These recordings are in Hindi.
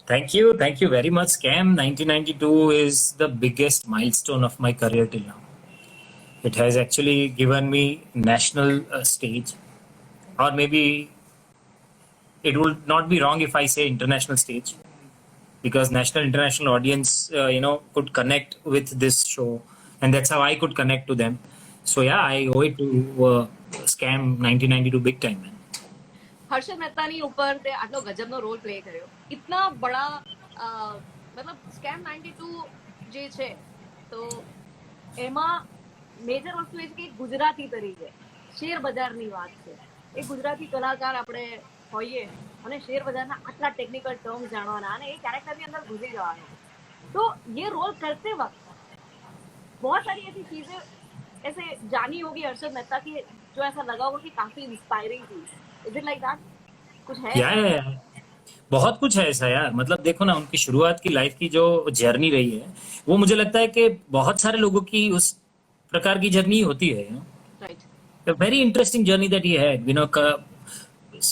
Thank you very much. Scam 1992 is the biggest milestone of my career till now. It has actually given me national stage, or maybe it would not be wrong if I say international stage, because national international audience, could connect with this show, and that's how I could connect to them. So yeah, I owe it to Scam 1992 big time, man. Harshad મહેતાની ઉપર તે આટલો ગજબનો રોલ પ્લે કર્યો, ઇતના બડા મતલબ સ્કેમ 92 જે છે તો એમાં મેજર વસ્તુ એ છે કે ગુજરાતી તરીકે શેર બજારની વાત છે. એક ગુજરાતી કલાકાર આપણે હોઈએ અને શેર બજારના આટલા ટેકનિકલ ટર્મ્સ જાણવાના અને એ કેરેક્ટરની અંદર ઘૂસી જવાનું. तो ये रोल करते वक्त बहुत सारी ऐसी चीजें ऐसे जानी होगी हर्षद मेहता की जो ऐसा लगा होगा कि काफी इंस्पायरिंग थी. Is it like that? कुछ है? या बहुत कुछ है ऐसा यार. मतलब देखो ना, उनकी शुरुआत की लाइफ की जो जर्नी रही है, वो मुझे लगता है कि बहुत सारे लोगों की उस प्रकार की जर्नी होती है. Right. Very interesting journey that he है,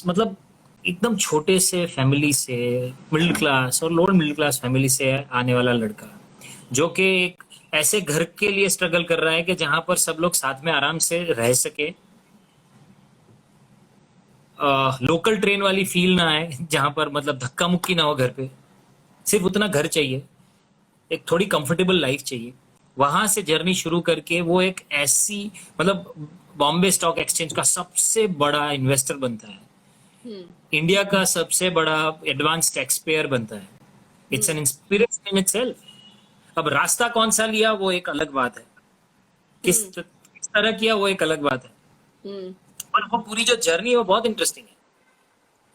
मतलब एकदम छोटे से फैमिली से, मिडिल क्लास और लोअर मिडिल क्लास फैमिली से आने वाला लड़का, जो कि एक ऐसे घर के लिए स्ट्रगल कर रहा है कि जहां पर सब लोग साथ में आराम से रह सके, लोकल ट्रेन वाली फील ना आए, जहां पर मतलब धक्का मुक्की ना हो घर पे, सिर्फ उतना घर चाहिए, एक थोड़ी कंफर्टेबल लाइफ चाहिए. वहां से जर्नी शुरू करके वो एक ऐसी, मतलब बॉम्बे स्टॉक एक्सचेंज का सबसे बड़ा इन्वेस्टर बनता है, इंडिया का सबसे बड़ा एडवांस टैक्स पेयर बनता है. It's an inspiration in itself. अब रास्ता कौन सा लिया वो एक अलग बात है, किस तरह किया वो एक अलग बात है, और वो पूरी जो जर्नी है वो बहुत इंटरेस्टिंग है.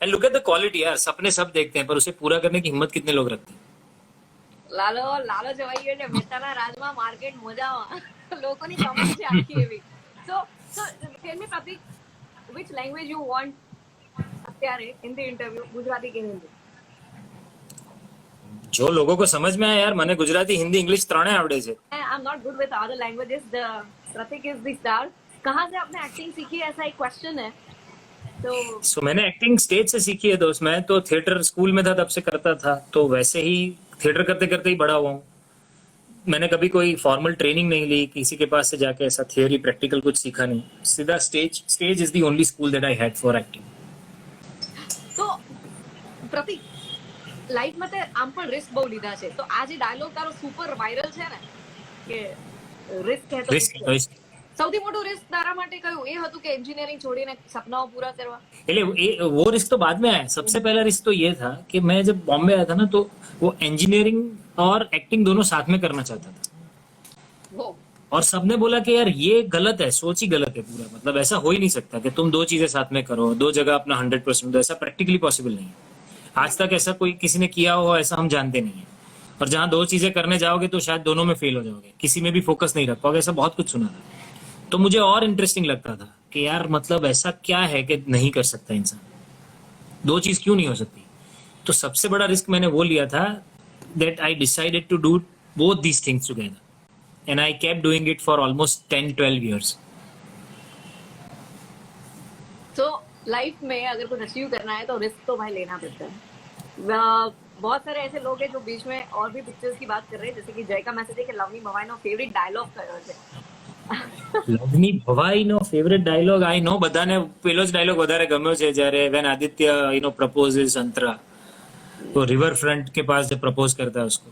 And look at the quality यार. सपने सब देखते हैं पर उसे पूरा करने की हिम्मत कितने लोग रखते हैं. લાલો લાલો જવાઈ ગયો એટલે મહેતાના રાજમાં માર્કેટ મોજામાં લોકોની કમેન્ટ છે આખી એવી. સો ટેલ મી પ્રતીક, which language you want અત્યારે in the interview, ગુજરાતી કે હિન્દી? जो लोगों को समझ में आया यार. મને ગુજરાતી हिंदी इंग्लिश ત્રણે આવડે છે. I am not good with other languages. The Prateek is the star. कहाँ से आपने एक्टिंग सीखी, ऐसा एक क्वेश्चन है. तो मैंने एक्टिंग स्टेज से सीखी है दोस्त. मैं तो थिएटर स्कूल में था तब से करता था, तो वैसे ही थिएटर करते करते ही बड़ा हुआ हूँ. मैंने कभी कोई फॉर्मल ट्रेनिंग नहीं ली, किसी के पास से जाके ऐसा थियोरी प्रैक्टिकल कुछ सीखा नहीं. सीधा stage is the only school that I had for acting. तो प्रतीक, લાઈફમાં તે આમ પણ રિસ્ક બહુ લીધા છે, તો આ જે ડાયલોગ તારો સુપર વાયરલ છે ને કે રિસ્ક હે તો સૌથી મોટું રિસ્ક તારા માટે કયું એ હતું કે એન્જિનિયરિંગ છોડીને સપનાઓ પૂરા કરવા? એટલે वो रिस्क तो बाद में आया. सबसे पहला रिस्क तो ये था कि मैं जब बॉम्बे आया था ना, तो वो इंजीनियरिंग और एक्टिंग दोनों साथ में करना चाहता था. और सबने बोला कि यार ये गलत है, सोच ही गलत है पूरा. मतलब ऐसा हो ही नहीं सकता कि तुम दो चीजें साथ में करो, दो जगह अपना 100% दो. ऐसा प्रैक्टिकली पॉसिबल नहीं है. आज तक ऐसा कोई किसी ने किया हो ऐसा हम जानते नहीं है. और जहां दो चीजें करने जाओगे तो शायद दोनों में फेल हो जाओगे, किसी में भी फोकस नहीं रख पाओगे. ऐसा बहुत कुछ सुना था. तो मुझे और इंटरेस्टिंग लगता था कि यार मतलब ऐसा क्या है कि नहीं कर सकता इंसान, दो चीज क्यों नहीं हो सकती. तो सबसे बड़ा रिस्क मैंने वो लिया था, that I decided to do both these things together, and I kept doing it for almost 10-12 years. तो लाइफ में अगर कुछ अचीव करना है तो रिस्क तो भाई लेना पड़ता है. बहुत सारे ऐसे लोग हैं जो बीच में और भी पिक्चर्स की बात कर रहे हैं, जैसे कि जयका मैसेज के लवनी भवाईનો ફેવરિટ ડાયલોગ કયો છે? લવની ભવાઈનો ફેવરિટ ડાયલોગ, આઈ નો બધાને પેલો જ ડાયલોગ વધારે ગમ્યો છે, જ્યારે વેન આદિત્ય પ્રપોઝિસ અંતરા, તો રિવર ફ્રન્ટ के पास जब प्रपोज करता है उसको.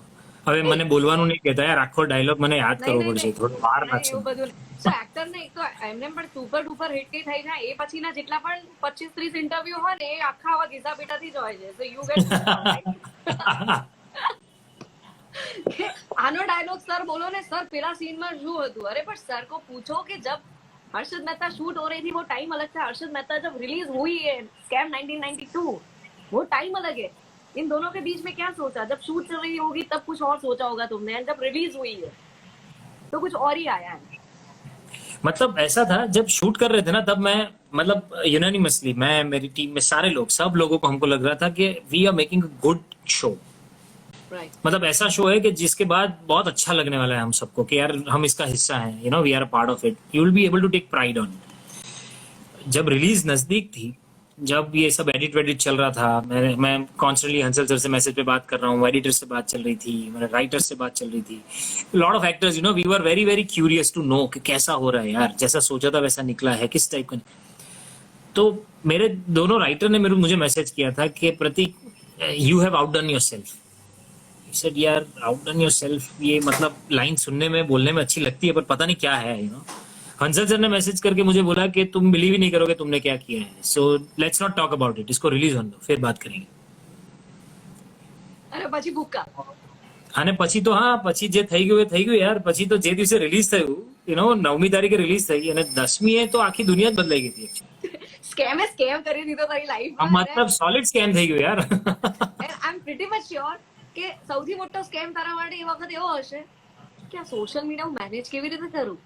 હવે મને બોલવાનું નહીં કહેતા યાર, આખો ડાયલોગ મને યાદ કરવો પડશે, થોડો વાર લાગશે. એવું બધું એક્ટર ને એક તો એમને પણ સુપર ડુપર હિટ કે થઈ જાય, એ પછીના જેટલા પણ 25-30 ઇન્ટરવ્યુ હોય ને એ આખા આવા ગીસા પીટાથી જ હોય છે. સો યુ ગેટ આનો ડાયલોગ સર બોલો ને, સર પેલા सीन में શું હતું? अरे पर सर को पूछो कि जब हर्षद मेहता शूट हो रही थी वो टाइम अलग था, हर्षद मेहता जब रिलीज हुई है स्कैम 1992 वो टाइम अलग है. इन दोनों के बीच में क्या सोचा? जब शूट चल रही होगी तब कुछ और सोचा होगा तुमने, एंड जब रिलीज हुई है तो कुछ और ही आया है. मतलब ऐसा था, जब शूट कर रहे थे ना तब मैं, मतलब यूनानिमसली मैं, मेरी टीम में सारे लोग, सब लोगों को हमको लग रहा था कि we are making a good show. मतलब ऐसा शो है कि जिसके बाद बहुत अच्छा लगने वाला है हम सबको, कि यार हम इसका हिस्सा हैं, we are a part of it, you will be able to take pride on it. जब रिलीज नजदीक थी जब ये सब एडिट वेडिट चल रहा था, मैं कॉन्स्टेंटली हंसल सर से मैसेज पे बात कर रहा हूँ, एडिटर से बात चल रही थी, मेरे राइटर से बात चल रही थी, lot of actors, we were very very curious to know कि कैसा हो रहा है यार, जैसा सोचा था वैसा निकला है, किस टाइप का। तो मेरे दोनों राइटर ने मुझे मैसेज किया था कि प्रतीक, यू हैव आउटडन योरसेल्फ। सेड यार, आउटडन योरसेल्फ, ये मतलब लाइन सुनने में, बोलने में अच्छी लगती है, पर पता नहीं क्या है, हंसल सर ने मैसेज करके मुझे बोला कि तुम बिलीव ही नहीं करोगे तुमने क्या किया है, so let's not talk about it, इसको रिलीज होने दो, फिर बात करेंगे। અને પછી ભૂકા અને પછી તો હા, પછી જે થઈ ગયું એ થઈ ગયું યાર। પછી તો જે દિવસે રિલીઝ થયું, 9મી તારીખે રિલીઝ થઈ, અને 10મીએ તો આખી દુનિયા જ બદલાઈ ગઈ હતી actually। સ્કેમે સ્કેમ કરી દીધો તારી આ લાઈફમાં। મતલબ સોલિડ સ્કેમ થઈ ગયું યાર। આઈ એમ પ્રીટી મચ શ્યોર કે સૌથી મોટો સ્કેમ તારા માટે એ વખત એવો હશે કે આ સોશિયલ મીડિયા હું મેનેજ કેવી રીતે કરું,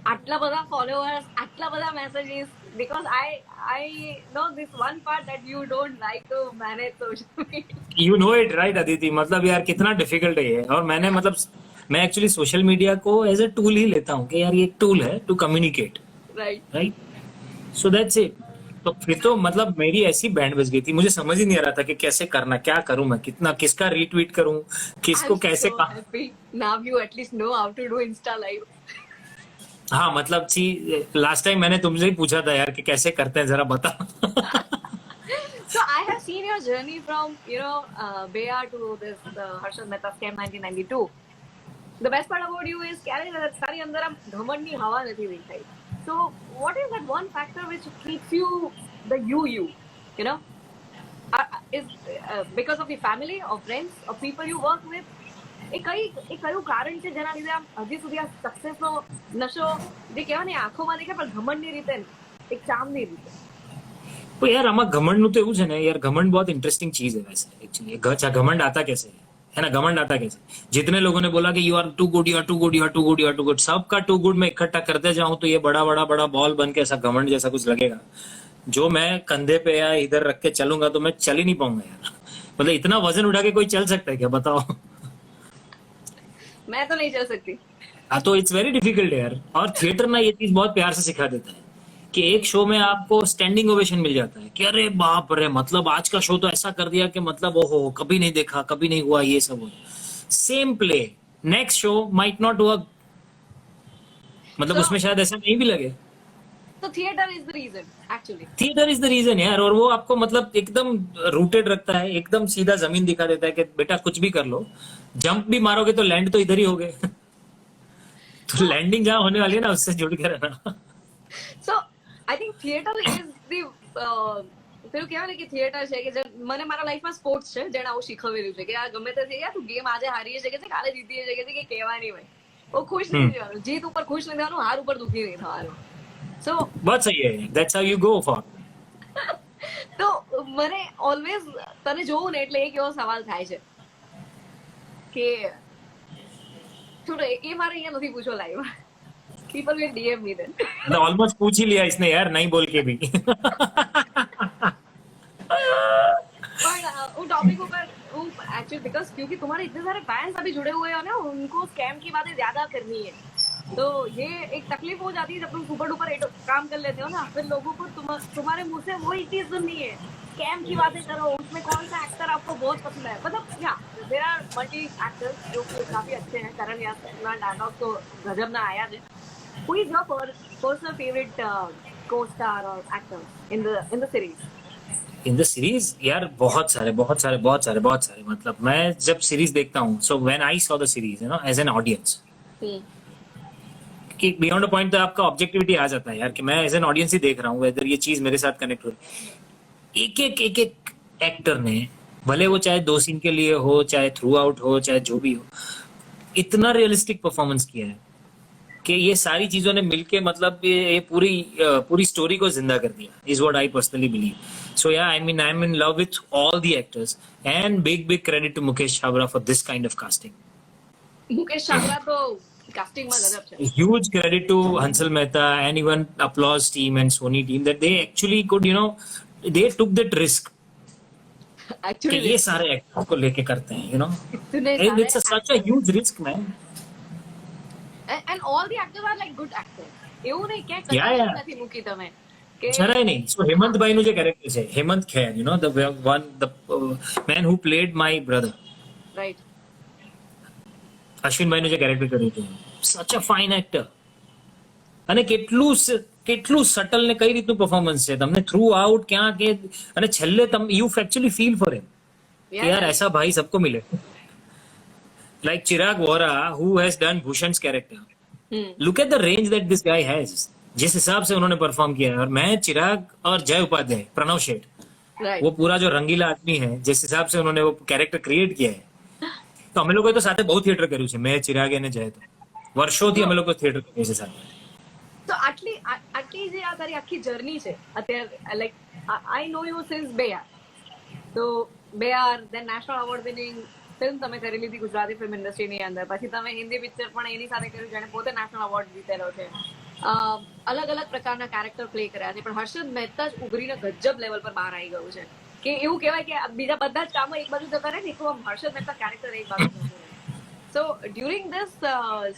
આટલા બધા ફોલોઅર્સ, આટલા બધા messages, because I know this one part that you don't like to manage social media. You know it right Aditi, मतलब यार कितना डिफिकल्ट है ये। और मैंने मतलब मैं एक्चुअली सोशल मीडिया को एज ए टूल ही लेता हूँ कि यार ये एक टूल है to communicate, right, so that's it. तो फिर तो मतलब मेरी ऐसी बैंड बज गई थी, मुझे समझ ही नहीं आ रहा था कि कैसे करना, क्या करूं मैं, कितना, किसका रीट्वीट करूं, किसको I'm कैसे so happy. Now you at least know how to do Insta live. हाँ मतलब सी, लास्ट टाइम मैंने तुमसे ही पूछा था यार कि कैसे करते हैं, जरा बता। So I have seen your journey from Bea to this Harshad Mehta scam 1992. The best part about you is કે તારી અંદર આમ ઘમંડની હવા નથી દેખાઈ. So what is that one factor which keeps you the you know? Is because of the family or friends or people you work with? એ કયું કારણ છે જેના લીધે આમ હજી સુધી આ સક્સેસનો નશો જે કહેવાય ને આંખોમાં દેખાય પણ ઘમંડની રીતે એક ચામની રીતે? तो यार आमा घमंड નું તો એવું છે ને यार, घमंड बहुत इंटरेस्टिंग चीज है वैसे एक्चुअली। अच्छा, घमंड आता कैसे है ना, घमंड आता कैसे? जितने लोगों ने बोला कि you are too good, you are too good, you are too good, you are too good, सबका टू गुड मैं इकट्ठा करते जाऊं तो ये बड़ा बड़ा बड़ा बॉल बन के ऐसा घमंड जैसा कुछ लगेगा, जो मैं कंधे पे या इधर रख के चलूंगा तो मैं चल ही नहीं पाऊंगा यार। मतलब इतना वजन उठा के कोई चल सकता है क्या, बताओ? मैं तो नहीं चल सकती। हाँ, तो इट्स वेरी डिफिकल्ट यार। और थिएटर ना ये चीज बहुत प्यार से सिखा देता है कि एक शो में आपको स्टैंडिंग ओवेशन मिल जाता है कि अरे बाप रे, मतलब आज का शो तो ऐसा कर दिया कि मतलब ओहो, कभी नहीं देखा, कभी नहीं हुआ ये सब। Same play next show might not work, मतलब So- उसमें शायद ऐसा नहीं भी लगे। तो theatre is the reason actually. Theatre is the reason यार। और वो आपको मतलब एकदम रूटेड रखता है, एकदम सीधा जमीन दिखा देता है कि बेटा कुछ भी कर लो, जंप भी मारोगे तो लैंड तो इधर ही होगे। तो लैंडिंग जहां होने वाली है ना, उससे जुड़ के रहना। So I think theater is the પેલું કહેવાય ને કે થિયેટર છે કે મને મારા લાઈફમાં સ્પોર્ટ્સ છે જેણે આવું શીખવેલું છે કે આ ગમે તે થઈ જાય, તું ગેમ આજે હારીએ છે કે કાલે જીતીએ છે કે કહેવાની ભાઈ वो खुश नहीं रहવાનું, जीत ऊपर खुश नहीं रहવાનું, हार ऊपर दुखी नहीं થવાનું। સો बहुत सही है, that's how you go for. તો મને ઓલવેઝ તને જોઉં ને એટલે એક એવો સવાલ થાય છે કે છોડો એ મારે અહીંયા નથી પૂછો live, people will DM me then. मतलब ऑलमोस्ट पूछ ही लिया इसने यार, नहीं बोल के भी। पर वो टॉपिक ऊपर वो एक्चुअली बिकॉज क्योंकि तुम्हारे इतने सारे फैंस अभी जुड़े हुए हैं ना, उनको स्कैम की बातें ज्यादा करनी है, तो ये एक तकलीफ हो जाती है जब तुम सुपर डुपर काम कर लेते हो ना, फिर लोगों को तुम्हारे मुंह से वही चीज सुननी है, स्कैम की बातें करो, उसमें कौन सा एक्टर आपको बहुत पसंद है। मतलब या देयर आर मल्टी एक्टर्स जो काफी अच्छे हैं, करण यादव डायलॉग तो गजब ना आया है। Who is your personal favorite co-star or actor in the series? In the series यार बहुत सारे बहुत सारे बहुत सारे बहुत सारे। मतलब मैं जब सीरीज देखता हूँ, so when I saw the series as an audience, कि बियॉन्ड अ पॉइंट तो आपका ऑब्जेक्टिविटी आ जाता है यार कि मैं एज एन ऑडियंस ही देख रहा हूँ, वेदर ये चीज मेरे साथ कनेक्ट हो रही। एक एक्टर ने, भले वो चाहे 2 सीन के लिए हो, चाहे थ्रू आउट हो, चाहे जो भी हो, इतना रियलिस्टिक परफॉर्मेंस किया है कि ये सारी चीजों ने मिलके मतलब ये पूरी स्टोरी को जिंदा कर दिया, is what I personally believe. So yeah I mean I am in love with all the actors and big credit to Mukesh Chhabra for this kind of casting. Mukesh Chhabra तो कास्टिंग में गजब है। Huge credit to Hansal Mehta and even Applause team and Sony team that they actually could, they took that risk कि Actually, ये सारे एक्टर्स को लेके करते हैं, इतने सारे it's such a huge risk, man. and all the actors are like good actors. એવું નહીં કે Yeah, yeah. નથી મૂકી તમે, કે જરાય નહીં. સો હેમંતભાઈનું જે કેરેક્ટર છે, Hemant Kher, you know the man who played my brother, right અશ્વિનભાઈનું જે કેરેક્ટર કર્યું હતું, સચ અ ફાઇન એક્ટર. અને કેટલું સટલ ને કઈ રીતનું પરફોર્મન્સ છે, તમને થ્રુ આઉટ ક્યાં કે, અને છેલ્લે you actually feel for him कि यार ऐसा भाई सबको मिले. Like Chirag Vohra, who has done Bhushan's character. Look at the range that this guy has. जिस हिसाब से उन्होंने परफॉर्म किया है, और मैं चिराग और जय उपाध्याय, प्रणव शेठ, રાઈટ वो पूरा जो रंगीला आदमी है, जिस हिसाब से उन्होंने वो कैरेक्टर क्रिएट किया है, तो અમે લોકોએ તો સાથે બહુ થિયેટર કર્યું છે, મેં ચિરાગ અને જય, તો વર્ષોથી અમે લોકો થિયેટર કરીએ છીએ સાથે. તો આટલી જે આ તારી આખી જર્ની છે અત્યારે, like I know you since Bey Yaar, તો Bey Yaar then national award winning film તમે કરી લીધી ગુજરાતી ફિલ્મ ઇન્ડસ્ટ્રીની અંદર, પછી તમે હિન્દી પિક્ચર પણ એની સાથે કર્યું જેને પોતે નેશનલ અવોર્ડ જીતેલો છે, અલગ અલગ પ્રકારના કેરેક્ટર પ્લે કર્યા છે, પણ હર્ષદ મહેતા જ ઉભરીને ગજબ લેવલ પર બહાર આવી ગયું છે કે એવું કહેવાય કે બીજા બધા જ કામો એક બાજુ જતા રહે ને, તો હર્ષદ મહેતા કેરેક્ટર એક બાજુ જતું રહે. સો ડ્યુરિંગ ધીસ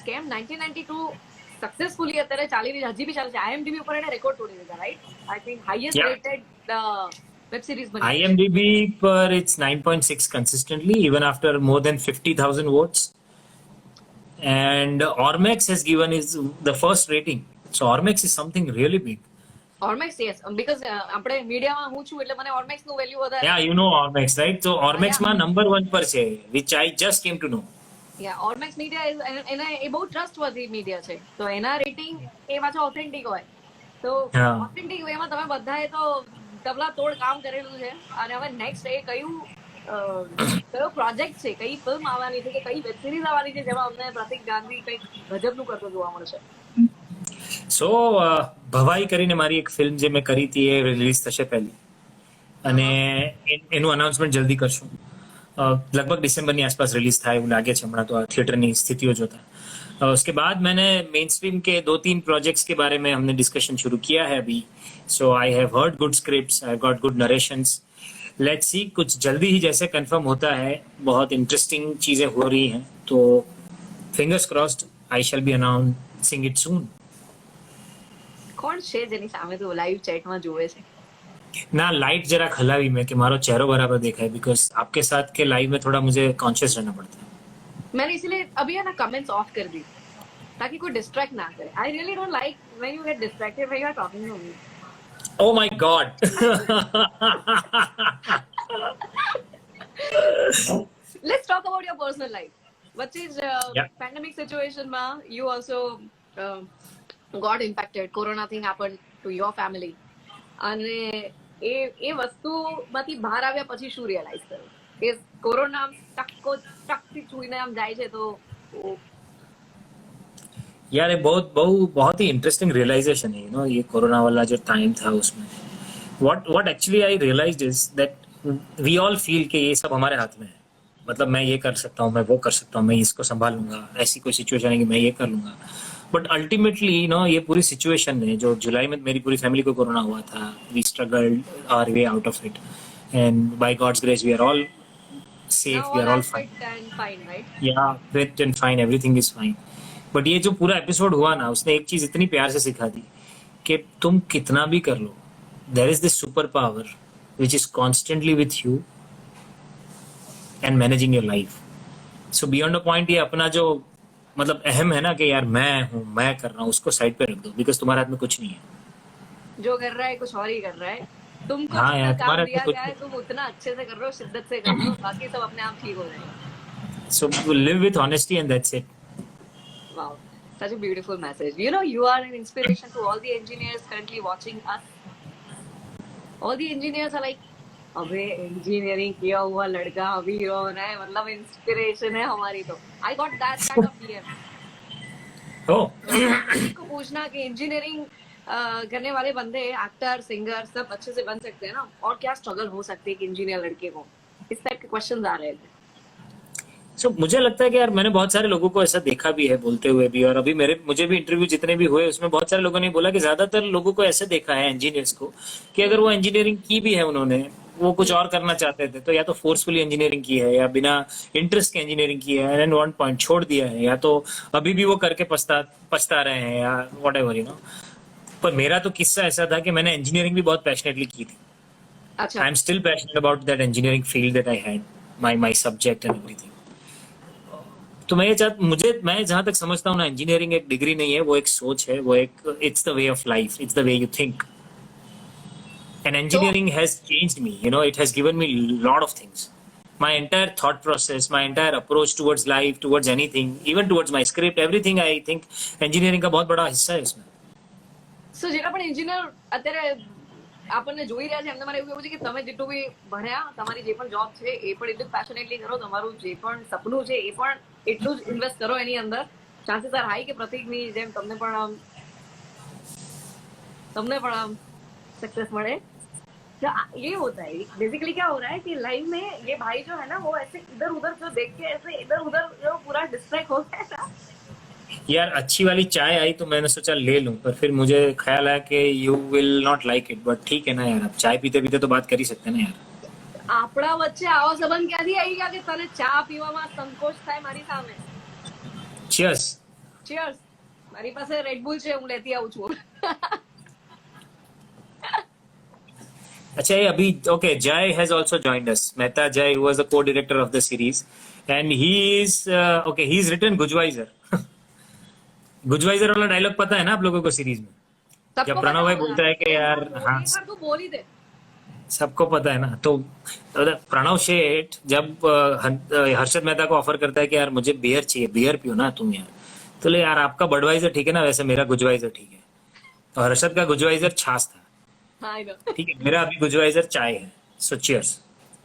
સ્કેમ 1992 સક્સેસફુલી અત્યારે ચાલી રહી, હજી બી ચાલે છે, આઈએમડીબી ઉપર એને રેકોર્ડ તોડી દીધા, right? I think highest rated web series બની. IMDb પર it's 9.6 consistently, even after more than 50,000 votes. And Ormex has given is the first rating. So Ormex is something really big. Ormax, yes, because આપણે મીડિયામાં હું છું એટલે મને ઓર્મેક્સ નું વેલ્યુ વધારે. Yeah, you know Ormex, right? So Ormex માં નંબર 1 પર છે, which I just came to know. Yeah Ormax media એના એ બહુ ટ્રસ્ટવર્ધી મીડિયા છે, તો એના રેટિંગ એ પાછા ઓથેન્ટિક હોય, તો હા. ઓથેન્ટિક વેમાં તમે બધાએ તો તબલા તોડ કામ કરેલું છે. અને હવે નેક્સ્ટ એ કયો પ્રોજેક્ટ છે, કઈ ફિલ્મ આવવાની છે કે કઈ વેબ સિરીઝ આવવાની છે જેમાં અમને પ્રતિક ગાંધી કંઈક ગજબનું કરતો જોવા મળશે? સો ભવાઈ કરીને મારી એક ફિલ્મ જે મેં કરી હતી એ રિલીઝ થશે પહેલી, અને એનું અનાઉન્સમેન્ટ જલ્દી કરશું. लगभग दिसंबर ની आसपास रिलीज था એવું લાગે છે હમણાં તો આ થિયેટરની સ્થિતિઓ જોતા. उसके बाद मैंने मेन स्ट्रीम के 2-3 प्रोजेक्ट्स के बारे में हमने डिस्कशन शुरू किया है अभी. So I have heard good scripts, I got good narrations. Let's see, कुछ जल्दी ही जैसे कंफर्म होता है, बहुत इंटरेस्टिंग चीजें हो रही हैं, तो fingers crossed I shall be announcing it सून. કોણ છે જેની સામે તું લાઈવ ચેટમાં જોવે છે? ना लाइट जरा हलावी में कि मारो चेहरो बराबर देखा है, बिकॉज आपके साथ के लाइव में थोड़ा मुझे कॉन्शियस रहना पड़ता है. मैंने इसलिए अभी है ना कमेंट्स ऑफ कर दी ताकि कोई डिस्ट्रैक्ट ना करे. I really don't like when you get distracted when you are talking to me. Oh my God. Let's talk about your personal life. What is Yeah. pandemic situation ma you also got impacted. Corona thing happened to your family. અને એ વસ્તુમાંથી બહાર આવ્યા પછી શું રિયલાઇઝ કર્યું કે કોરોના ટકથી છૂઈને આમ જાય છે? તો यार ये बहुत ही इंटरेस्टिंग रियलाइजेशन है, यू नो, ये कोरोना वाला जो टाइम था उसमें what actually I realised is that we all feel कि ये सब हमारे हाथ में है. मतलब मैं ये कर सकता हूँ, मैं वो कर सकता हूँ, मैं इसको संभाल लूंगा, ऐसी कोई सिचुएशन है कि मैं ये कर लूंगा. बट अल्टीमेटली यू नो ये पूरी सिचुएशन है, जो जुलाई में मेरी पूरी फैमिली को कोरोना हुआ था, we struggled our way out of it, and by God's grace we are all safe, we are all fine. Yeah fit and fine, everything is fine. But ये जो पूरा एपिसोड हुआ ना, उसने एक चीज इतनी प्यार से सिखा दी कि तुम कितना भी कर लो, there is this super power which is constantly with you and managing your life. So beyond a point ये अपना जो मतलब अहम है ना कि यार मैं हूँ, मैं कर रहा हूँ, उसको साइड पे रख दो, बिकॉज तुम्हारे हाथ में कुछ नहीं है. जो कर रहा है कुछ और ही कर रहा है. तुमको हाँ यार, काम तुम्हारे दिया कुछ- गया है, तुम उतना अच्छे से कर रहे हो, शिद्दत से कर रहे हो, बाकी सब अपने आप ठीक हो जाएगा. So live with honesty and that's it. Wow, such a beautiful message. You know, you are an inspiration to all the engineers currently watching us. All the engineers are like, अबे इंजीनियरिंग किया हुआ लड़का अभी रो रहा है, मतलब इंस्पिरेशन है हमारी. तो I got that kind of feeling. Oh, को पूछना कि इंजीनियरिंग करने वाले बंदे एक्टर, सिंगर सब अच्छे से बन सकते हैं ना, और क्या स्ट्रगल हो सकती है कि इंजीनियर लड़के को, इस टाइप के क्वेश्चंस आ रहे थे. so मुझे लगता है कि यार मैंने बहुत सारे लोगों को ऐसा देखा भी है बोलते हुए भी, और अभी मुझे भी इंटरव्यू जितने भी हुए उसमें बहुत सारे लोगों ने बोला कि ज्यादातर लोगों को ऐसे देखा है इंजीनियर्स को कि अगर वो इंजीनियरिंग की भी है, उन्होंने वो कुछ और करना चाहते थे तो या तो फोर्सफुली इंजीनियरिंग की है या बिना इंटरेस्ट के इंजीनियरिंग की है एंड वन पॉइंट छोड़ दिया है, या तो अभी भी वो करके पछता रहे हैं या वॉट एवर, यू नो. पर मेरा तो किस्सा ऐसा था कि मैंने इंजीनियरिंग भी बहुत पैशनेटली की थी. अच्छा. I am still passionate about that engineering field that I had, my subject and everything. तो मैं जहां तक समझता हूँ ना, इंजीनियरिंग एक डिग्री नहीं है, वो एक सोच है, वो एक it's the way of life, it's the way you think. And तो engineering has changed me, it has given me a lot of things. My entire thought process, my entire approach towards life, towards anything, even towards my script, everything, I think engineering का बहुत बड़ा हिस्सा है इसमें. સો જેના પણ એન્જિનિયર અત્યારે આપણને જોઈ રહ્યા છે એમને મારે એવું કહેવું છે કે તમે જેટલું બી ભણ્યા, તમારી જે પણ જોબ છે એ પણ એટલું પેશનેટલી કરો, તમારું જે પણ સપનું છે એ પણ એટલું જ ઇન્વેસ્ટ કરો એની અંદર. ચાન્સીસ આર હાઈ કે પ્રતિકની જેમ તમને પણ આમ सक्सेस મળે. ये होता है बेसिकली. क्या हो रहा है कि लाइफ में ये भाई जो है ना, वो ऐसे इधर उधर जो देख के ऐसे इधर उधर जो पूरा डिस्ट्रैक्ट हो गया ना. यार अच्छी वाली चाय आई तो मैंने सोचा ले लूं, पर फिर मुझे ख्याल आया कि you will not like it, but ठीक है ना यार, अब चाय पीते पीते तो बात कर ही सकते हैं ना यार. આપણા વચ્ચે આવો સંબંધ ક્યાંથી આવી ગયા કે તને ચા પીવામાં સંકોચ થાય મારી સામે? Cheers. ચીયર્સ. મારી પાસે રેડ બુલ છે, હું લેતી આવું છું. अच्छा, ये अभी okay, Jay has also joined us. Mehta Jay, who was the co-director of the series, and he is okay, he's written गुजवाइजर. गुजवाइजर वाला डायलॉग पता है ना आप लोगों को सीरीज में, जब प्रणव भाई बोलता है कि यार हाँ, तू बोल ही दे. सबको पता है ना. तो प्रणव शेठ जब हर्षद मेहता को ऑफर करता है कि यार मुझे बियर चाहिए, बियर पियो ना तुम यार, तो ले यार आपका बडवाइजर ठीक है ना, वैसे मेरा गुजवाइजर ठीक है. तो हर्षद का गुजवाइजर छाछ था, आई नो. ठीक है, मेरा अभी गुजवाइजर चाय है. सो चीयर्स.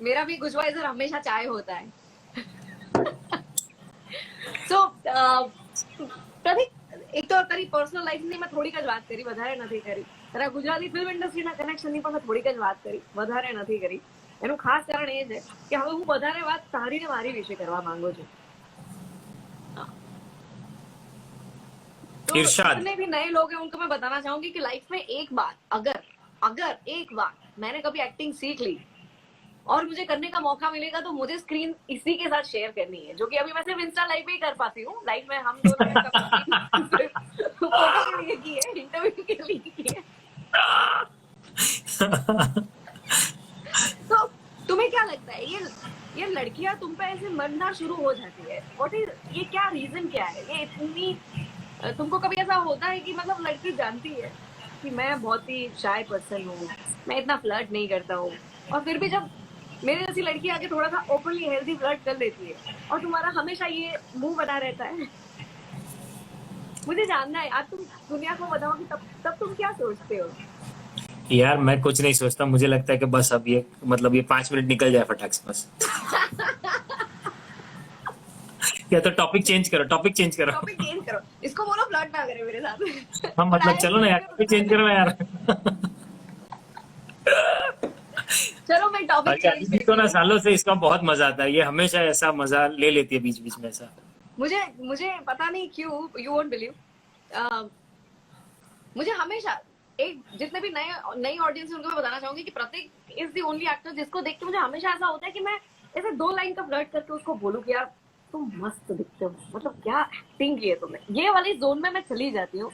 मेरा भी गुजवाइजर हमेशा चाय होता है. સો પ્રતિક, એક તો તારી પર્સનલ લાઈફની મેં થોડીક જ વાત કરી, વધારે નથી કરી. તારા ગુજરાતી ફિલ્મ ઇન્ડસ્ટ્રીના કનેક્શનની પણ મેં થોડીક જ વાત કરી, વધારે નથી કરી. એનું ખાસ કારણ એ છે કે હવે હું વધારે વાત તારી ને મારી વિશે કરવા માંગુ છું. तो इरशाद. जितने भी नए लोग हैं उनको मैं बताना चाहूंगी कि लाइफ में एक बार अगर एक बार मैंने कभी एक्टिंग सीख ली और मुझे करने का मौका मिलेगा तो मुझे स्क्रीन इसी के साथ शेयर करनी है, जो कि अभी मैं सिर्फ इंस्टा लाइव पे ही कर पाती हूँ. लाइव में हम दोनों ने फोटो के लिए की है, इंटरव्यू के लिए की है. तो तुम्हें क्या लगता है, ये लड़कियां तुम पे ऐसे मरना शुरू हो जाती है, व्हाट इज, ये क्या रीजन क्या है? ये इतनी, तुमको कभी ऐसा होता है कि मतलब लड़की जानती है कि मैं बहुत ही शाय पर्सन हूँ, मैं इतना फ्लर्ट नहीं करता हूँ, और फिर भी जब मेरे जैसी लड़की आके थोड़ा सा ओपनली हेल्दी फ्लर्ट कर लेती है और तुम्हारा हमेशा ये मुंह बना रहता है? मुझे जानना है, आज तुम दुनिया को बताओ कि तब तुम क्या सोचते हो? यार मैं कुछ नहीं सोचता, मुझे लगता है कि बस अब ये मतलब ये 5 मिनट निकल जाए फटाक से बस. या तो टॉपिक चेंज करो. टॉपिक चेंज करो, इसको बोलो फ्लर्ट ना करे मेरे साथ. हाँ मतलब चलो ना यार, टॉपिक चेंज करो यार. चलो मैं टॉपिक चेंज तो ना सालों से इसका बहुत मजा आता है, ये हमेशा ऐसा मजा ले लेती है बीच बीच में ऐसा. मुझे पता नहीं क्यों, यू वोंट बिलीव, मुझे हमेशा एक जितने भी नई ऑडियंस है उनको मैं बताना चाहूंगी कि प्रतीक इज द ओनली एक्टर जिसको देख के मुझे हमेशा ऐसा होता है कि मैं ऐसे 2 लाइन का फ्लर्ट करके उसको बोलूं कि यार तुम मस्त दिखते हो, मतलब क्या एक्टिंग की है तुमने. ये वाली जोन में मैं चली जाती हूँ.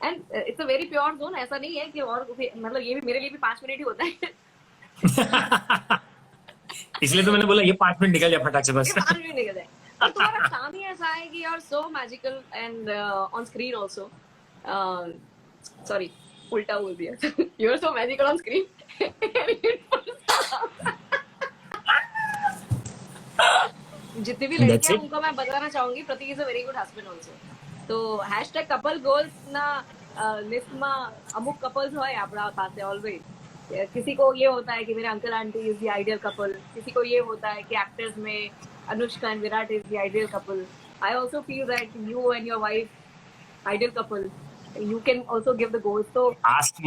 And it's a very pure zone. ऐसा नहीं है कि और मतलब ये भी मेरे लिए भी 5 मिनट ही होता है. इसलिए तो मैंने बोला ये 5 मिनट निकल जाए फटाक से बस. 5 मिनट निकल जाए. और तुम्हारा काम ही ऐसा है कि you are so magical and on screen also. Sorry, उल्टा बोल दिया. You are so magical on screen. जितनी भी लड़कियां उनको मैं बताना चाहूंगी, Prateek is a very good husband also. तो #कपल गोल्स ना लिस्ट में अमुक कपल्स હોય આપણા પાસે ऑलवेज. किसी को ये होता है कि मेरे uncle aunty is the ideal couple, किसी को ये होता है कि एक्टर्स में Anushka and Virat is the ideal couple. I also feel that you and your wife ideal couple. You can also give the goals. So ask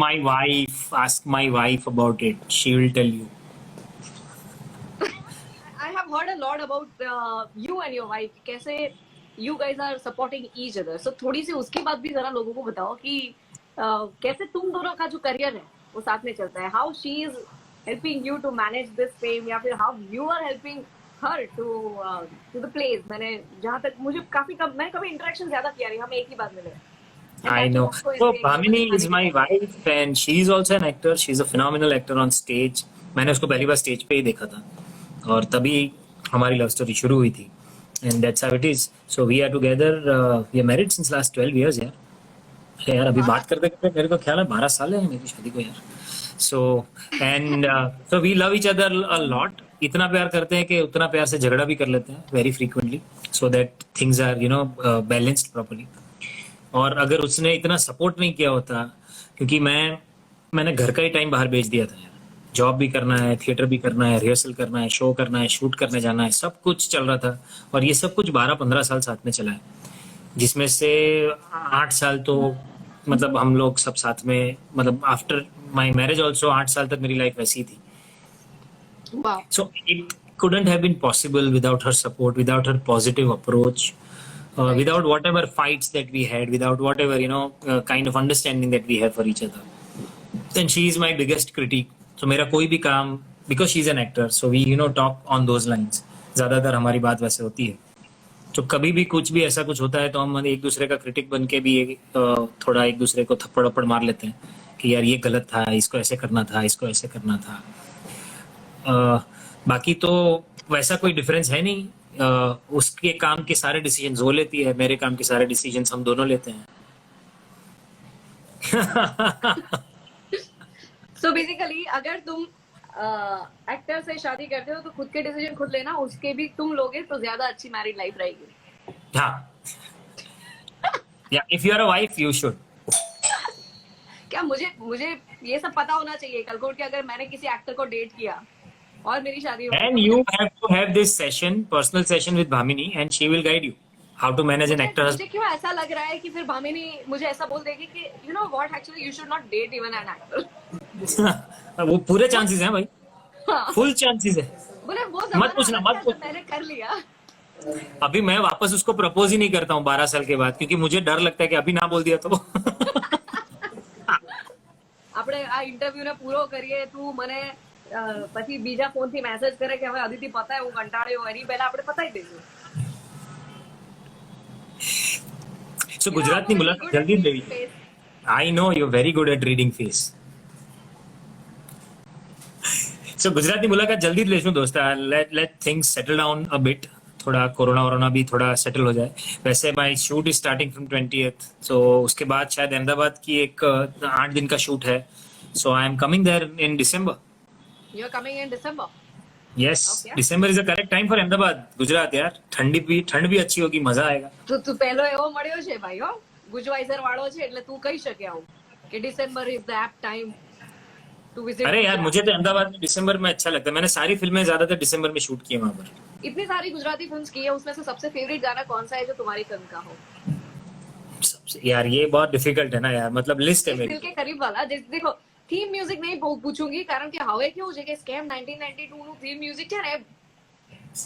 my wife about it, she will tell you. I have heard a lot about you and your wife. कैसे you guys are supporting each other. So थोड़ी सी उसकी बात भी जरा लोगों को बताओ कि कैसे तुम दोनों का जो करियर है वो साथ में चलता है. How she is helping you to manage this fame, या फिर how you are helping her to the plays. मैंने जहाँ तक मुझे काफी मैंने कभी इंटरेक्शन ज्यादा किया नहीं, हम एक ही बात मिले. I know. So Bhamini is my wife and she is also an actor. She's a phenomenal actor on stage. मैंने उसको पहली बार स्टेज पे ही देखा था और तभी हमारी लव स्टोरी शुरू हुई थी. And that's how it is. So we are together. We are married since last 12 years यार. अरे यार अभी बात करते करते मेरे को ख्याल है 12 साल है मेरी शादी को यार. So and so we love each other a lot. इतना प्यार करते हैं कि उतना प्यार से झगड़ा भी कर लेते हैं very frequently. So that things are balanced properly. और अगर उसने इतना सपोर्ट नहीं किया होता क्योंकि मैंने घर का ही टाइम बाहर भेज दिया था यार. जॉब भी करना है, थिएटर भी करना है, रिहर्सल करना है, शो करना है, शूट करने जाना है, सब कुछ चल रहा था और ये सब कुछ 12-15 साल साथ में चला है जिसमें से 8 साल तो मतलब हम लोग सब साथ में मतलब आफ्टर माय मैरिज ऑल्सो 8 साल तक मेरी लाइफ वैसी थी. Wow. So it couldn't have been possible without her support, without her positive approach, without whatever fights that we had, without whatever kind of understanding that we have for each other. And she is my biggest critique. So मेरा कोई भी काम because she is an actor, so we talk on those lines. ज्यादातर हमारी बात वैसे होती है. तो कभी भी कुछ भी ऐसा कुछ होता है तो हम एक दूसरे का क्रिटिक बन के भी थोड़ा एक दूसरे को थप्पड़ वप्पड़ मार लेते हैं कि यार ये गलत था, इसको ऐसे करना था, इसको ऐसे करना था. बाकी तो वैसा कोई डिफरेंस है नहीं. उसके काम के सारे डिसीजंस वो लेती है, मेरे काम के सारे डिसीजंस हम दोनों लेते हैं. So basically अगर तुम एक्टर से शादी करते हो तो खुद के डिसीजन खुद लेना, उसके भी तुम लोगे तो ज्यादा अच्छी मैरिड लाइफ रहेगी. हाँ. Yeah, if you are a wife, you should. क्या मुझे ये सब पता होना चाहिए कल को कि अगर मैंने किसी एक्टर को डेट किया और मेरी शादी हो And you have to have this session, personal session with Bhamini, and she will guide you how to manage an actor. मुझे क्यों ऐसा लग रहा है कि फिर भामिनी मुझे ऐसा बोल देगी कि you know what, actually you should not date even an actor. वो पूरे चांसेस हैं भाई, फुल चांसेस है. बोले वो मत पूछना, मत पूछ. मैंने कर लिया. अभी मैं वापस उसको प्रपोज ही नहीं करता हूँ 12 साल के बाद क्योंकि मुझे डर लगता है कि अभी ना बोल दिया तो. આપણે આ ઇન્ટરવ્યુ ને પૂરો કરીએ. તું મને પછી બીજા ફોન થી મેસેજ કરે કે હવે અદિતિ પતાય, હું કંટાળ્યો, એની પહેલા આપણે પતાઈ દઈશું. So ગુજરાતની મુલાકાત જલ્દી જ લેવી. I know you're very good at reading face. So ગુજરાતની મુલાકાત જલ્દી જ લેશું दोस्त. Let things settle down a bit. थोड़ा कोरोना भी थोड़ा सेटल हो जाए. वैसे my shoot is starting from 20th. सो उसके बाद शायद अहमदाबाद की एक 8 दिन का शूट है. So I am coming there in December. You are coming in December? Yes, December is the correct time for Ahmedabad. Gujarat यार, ठंड भी अच्छी होगी, मजा आएगा. तो तू पहलो एवो મળ્યો છે ભાઈ, હો ગુજવાઈઝર વાળો છે એટલે તું કહી શકે આવું કે December is the apt time to visit. अरे यार मुझे तो अहमदाबाद में दिसंबर में अच्छा लगता है. मैंने सारी फिल्में ज्यादातर दिसंबर में शूट की है वहां पर. इतनी सारी गुजराती फिल्म्स की है, उसमें से सबसे फेवरेट गाना कौन सा है जो तुम्हारी फिल्म का हो? यार ये बहुत डिफिकल्ट है ना यार, मतलब लिस्ट है मेरी. दिल के करीब वाला. देखो थीम म्यूजिक नहीं पूछूंगी કારણ કે હવે કેવું છે કે સ્કેમ 1992 નું થીમ મ્યુઝિક છે ને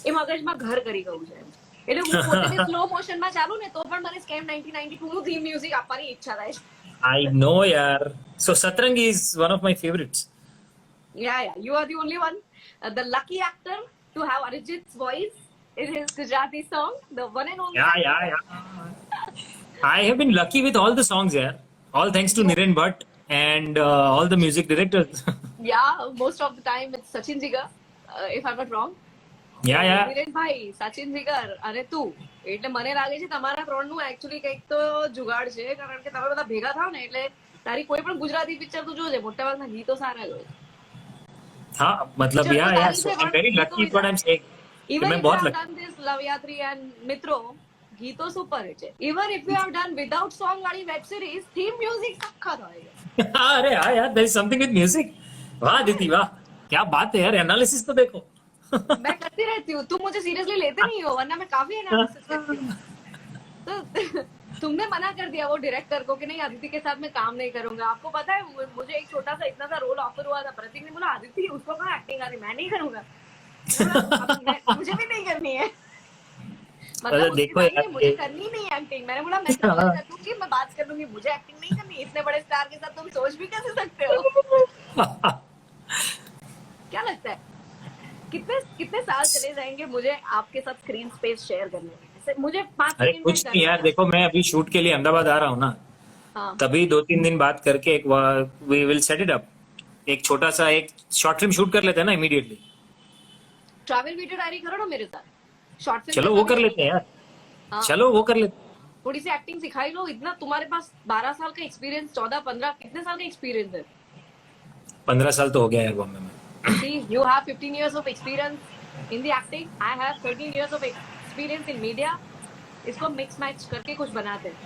એ મગજમાં ઘર કરી ગયું છે. એટલે હું પોતે સ્લો મોશનમાં ચાલુ ને તો પણ મને સ્કેમ 1992 નું થીમ મ્યુઝિક આપવાની ઈચ્છા થાય છે. I know यार. So Satrangi is one of my favorites. Yeah, you are the only one, the lucky actor to have Arijit's voice in his Gujarati song, the one and only. Yeah. I have been lucky with all the songs here. All thanks to Niren Bhatt and all the music directors. Yeah, most of the time it's Sachin Jigar, if I'm not wrong. Yeah. Niren ભાઈ, Sachin Jigar અને તું, એટલે મને લાગે છે તમારા ત્રણનું એકચ્યુઅલી કંઈક તો જુગાડ છે કારણ કે તમે બધા ભેગા થાવ ને એટલે તારી કોઈ પણ ગુજરાતી પિક્ચર તું જોજે મોટાભાગના ગીતો સારા જ હોય. हाँ मतलब यार so I'm very lucky what I'm saying. Even मैं if बहुत you have lucky. done this Love Yatri and Mitro, ગીતો સુપર છે. Even if you have done without song वाली वेब सीरीज, थीम म्यूजिक सखत होएगा. अरे हाँ यार, there is something with music. वाह दीदी वाह, क्या बात है यार, एनालिसिस तो देखो. मैं करती रहती हूँ, तुम मुझे सीरियसली लेते नहीं हो, वरना मैं काफी एनालिसिस करती हूँ. तो तुमने मना कर दिया वो डायरेक्टर को कि नहीं आदित्य के साथ मैं काम नहीं करूंगा. आपको पता है मुझे एक छोटा सा इतना सा रोल ऑफर हुआ था. प्रतीक ने बोला आदित्य उसको कहाँ एक्टिंग आती, मैं नहीं करूंगा. मुझे भी नहीं करनी है. मतलब देखो यार, मुझे करनी नहीं एक्टिंग. मैंने बोला मैं कर दूंगी, मैं बात कर लूंगी, मुझे एक्टिंग नहीं करनी. इतने बड़े स्टार के साथ तुम सोच भी कैसे सकते हो? क्या लगता है कितने साल चले जाएंगे मुझे आपके साथ स्क्रीन स्पेस शेयर करने में? मुझे 5 अरे कुछ नहीं यार, देखो मैं अभी शूट के लिए अहमदाबाद आ रहा हूँ ना, हाँ तभी 2-3 दिन बात करके एक we will set it up, एक छोटा सा एक शॉर्ट फिल्म शूट कर लेते हैं ना इमीडिएटली। ट्रैवल वीडियो डायरी करो ना मेरे साथ, शॉर्ट फिल्म चलो जैसा वो भी कर लेते चलेगा। हैं यार, हाँ, चलो वो कर लेते हैं। थोड़ी सी एक्टिंग सिखाई लो। इतना तुम्हारे पास 12 साल का एक्सपीरियंस, 14-15 कितने साल का एक्सपीरियंस है? 15 साल तो हो गया यार बॉम्बे में। See, you have 15 years of experience in the acting. I have 13 years of experience in media. इसको मिक्स मैच करके कुछ बनाते हैं,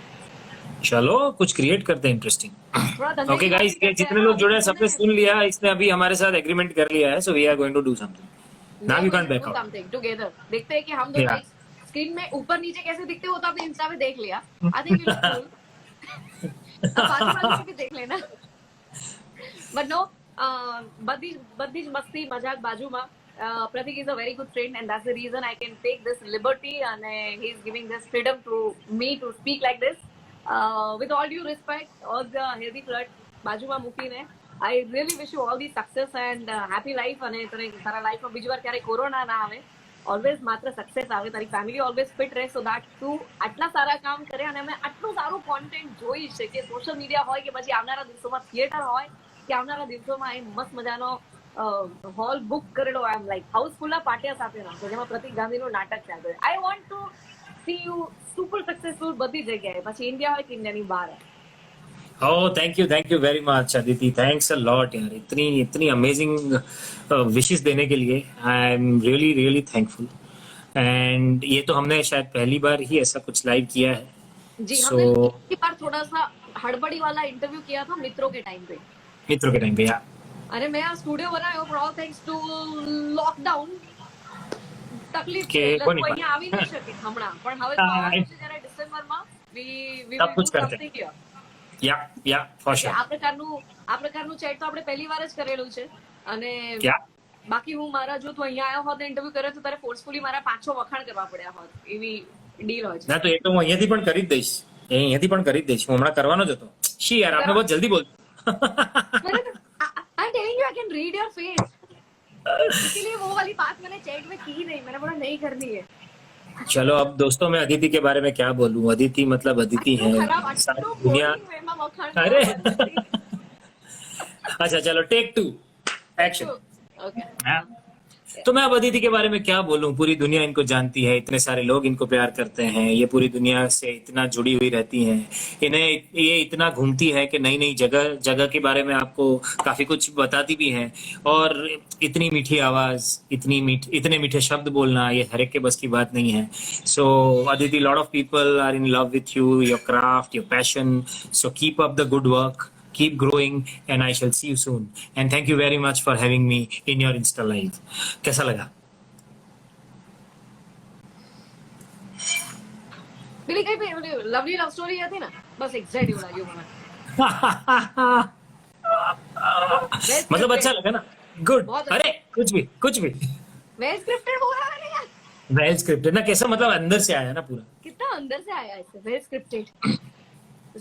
चलो कुछ क्रिएट करते हैं इंटरेस्टिंग। थोड़ा धंधे ओके की बात भी गाइस, ये करते हैं जितने ना। लोग अभी जुड़े हैं तुमने, सबने सुन लिया, इसने अभी हमारे साथ एग्रीमेंट कर लिया है, so we are going to do something, we now are you going can't to back do out. something together. देखते हैं कि हम दोनों या एक स्क्रीन में ऊपर नीचे कैसे दिखते हो, तो आपने इंस्टा पे देख लिया। I think we look cool. अब बाजू वाले से भी देख लेना। But no, બધી જ મસ્તી મજાક બાજુમાં. Pratik is a very good friend, and that's the reason I can take this liberty, and he's giving this freedom to me to speak like this. With all due respect, all the healthy flirt બાજુમાં મૂકીને, I really wish you all the success and happy life. અને તારા લાઈફમાં બીજી વાર ક્યારે કોરોના ના આવે, ઓલવેઝ માત્ર સક્સેસ આવે, તારી ફેમિલી ઓલવેઝ ફિટ રહે, સો દેટ તું આટલા સારા કામ કરે અને અમે આટલું સારું કોન્ટેન્ટ જોઈ છે કે સોશિયલ મીડિયા હોય કે પછી આવનારા દિવસોમાં થિયેટર હોય કે આવનારા દિવસોમાં એ મસ્ત મજાનો હોલ બુક કરેલો, આઈ એમ લાઈક હાઉસફુલ પાટિયા સાથેનો, કે જેમાં પ્રતિક ગાંધીનું નાટક ચાલે. I want to C you super successful બધી જગ્યાએ, પછી ઇન્ડિયા હોય કે ઇન્ડિયાની બહાર. Oh thank you very much Aditi, thanks a lot यार, इतनी इतनी अमेजिंग विशेस देने के लिए। I am really really thankful. And ये तो हमने शायद पहली बार ही ऐसा कुछ लाइव किया है, जी, सो हमने एक बार थोड़ा सा हड़बड़ी वाला इंटरव्यू किया था मित्रों के टाइम पे, मित्रों के टाइम पे यार। અને મેં આ સ્ટુડિયો બનાવ્યો for all thanks to lockdown. તકલીફ છે કે એટલે કોની હું વાત? અહીંયા આવી નહીં શકે હમણાં, પણ હવે હા, આવવાનું છે જ્યારે ડિસેમ્બરમાં વી सब વિલ कुछ ડુ करते સમથિંગ હિયર. या फॉर श्योर। આ પ્રકારનું ચેટ તો આપણે પહેલી વાર જ કરેલું છે. અને क्या બાકી હું મારા જો તું અહીંયા આવ્યો હોત ને ઇન્ટરવ્યુ કર્યો તો તારે ફોર્સફુલી મારા 5-6 વખાણ કરવા પડ્યા હોત, એવી ડીલ હોય છે. ના તો એ તો હું અહીંયાથી પણ કરી જ દઈશ, એ અહીંયાથી પણ કરી જ દઈશ, હું હમણાં કરવાનો જ હતો। શી યાર આપને बहुत जल्दी बोल। I'm telling you, I can read your face. इसीलिए वो वाली बात मैंने चैट में की नहीं, मैंने बोला नहीं करनी है। चलो अब दोस्तों मैं अदिति के बारे में क्या बोलूं, अदिति मतलब अदिति है, खराब सारी आटલું दुनिया। boring way માં વખાણ अरे કરવા. अच्छा चलो टेक 2 एक्शन। Okay. तो मैं अब अदिति के बारे में क्या बोलूं, पूरी दुनिया इनको जानती है, इतने सारे लोग इनको प्यार करते हैं, ये पूरी दुनिया से इतना जुड़ी हुई रहती हैं, इन्हें ये इतना घूमती है कि नई नई जगह जगह के बारे में आपको काफी कुछ बताती भी हैं, और इतनी मीठी आवाज, इतने मीठे शब्द बोलना ये हर एक के बस की बात नहीं है। So Aditi, lot of people are in love with you, your craft, your passion, so keep up the good work, keep growing, and I shall see you soon, and thank you very much for having me in your Insta live। कैसा लगा? પેલી કઈ લવલી લવ સ્ટોરી હતી ને, બસ એક્ઝેક્ટ એવું લાગ્યું મને. मतलब अच्छा लगा ना? गुड। बहुत अच्छा। अरे कुछ भी वेल स्क्रिप्टेड बोला मैंने यार, वेल स्क्रिप्टेड ना, कैसा मतलब अंदर से आया ना पूरा। कितना अंदर से आया इससे, well scripted.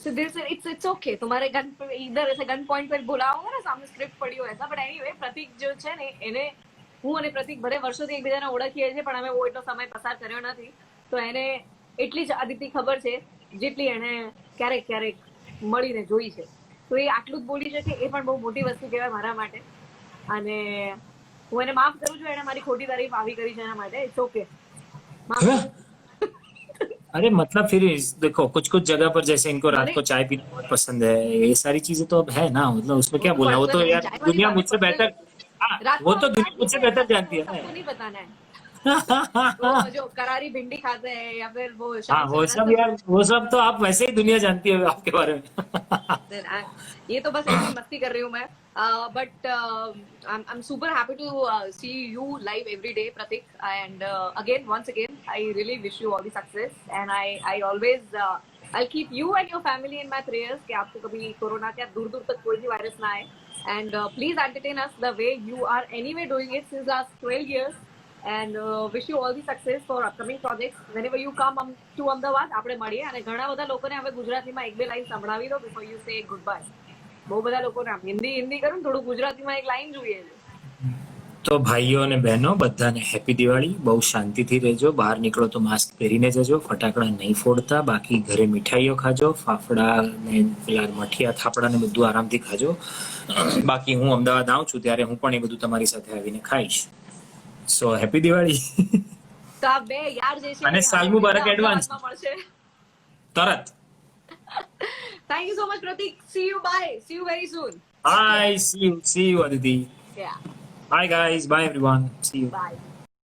So this it's okay, तुम्हारे गन इधर ऐसे गन पॉइंट पर बोलाओगे ना, सामने स्क्रिप्ट पड़ी हो ऐसा. બટ એનીવે પ્રતિક જો છે ને, એને હું અને પ્રતિક ભલે વર્ષોથી એકબીજાને ઓળખીએ છીએ, પણ અમે वो એટલો સમય પસાર કર્યો નથી, તો એને એટલી જ આદિતિ ખબર છે જેટલી એને ક્યારેક ક્યારેક મળીને જોઈ છે. તો એ આટલું જ બોલી શકે, એ પણ બહુ મોટી વસ્તુ કહેવાય મારા માટે. અને હું એને માફ કરું છું, એને મારી ખોટી તારીફ આવી કરી છે એના માટે. ઇટ્સ ઓકે, માફ કરું. अरे मतलब फिर देखो कुछ कुछ जगह पर जैसे इनको रात को चाय पीना बहुत पसंद है, ये सारी चीजें तो अब है ना, मतलब उसमें क्या बोलना, वो तो यार दुनिया मुझसे बेहतर, हाँ, वो तो दुनिया मुझसे बेहतर जानती है ना। सबको नहीं बताना है। वो जो करारी भिंडी खाते हैं या फिर वो हाँ वो सब यार, वो सब तो आप वैसे ही दुनिया जानती है आपके बारे में। ये तो बस ऐसी मस्ती कर रही हूँ मैं. But I'm super happy to see you live every day, Pratik. And once again, I really wish you all the success. And I always I'll keep you and your family in my prayers कि आपको कभी कोरोना क्या दूर दूर तक कोई भी वायरस ना आए. And please entertain us the way you are anyway doing it since last 12 years. And wish you all the success for upcoming projects. Whenever you come to Ahmedabad, આપણે મળીએ. અને ઘણા બધા લોકોને હવે ગુજરાતીમાં એક બે લાઈન સંભળાવી દો before you say goodbye. બહુ બધા લોકોને હિન્દી કરું, થોડું ગુજરાતીમાં એક લાઈન જોઈએ. તો ભાઈઓ અને બહેનો બધાને હેપી દિવાળી. બહુ શાંતિથી રહેજો. બહાર નીકળો તો માસ્ક પહેરીને જજો. ફટાકડા નહીં ફોડતા. બાકી ઘરે મીઠાઈઓ ખાજો. ફાફડા ને પેલા મઠિયા થાપડા ને બધું આરામથી ખાજો. બાકી હું અમદાવાદ આવું છું ત્યારે હું પણ એ બધું તમારી સાથે આવીને ખાઈશ. So happy Diwali. તો આ બે યાર જે છે અને સાલ મુબારક એડવાન્સ. મળશે. તરત. Thank you so much Prateek. See you bye. See you very soon. Hi, see you, Aditi. Yeah. Bye guys, bye everyone. See you. Bye.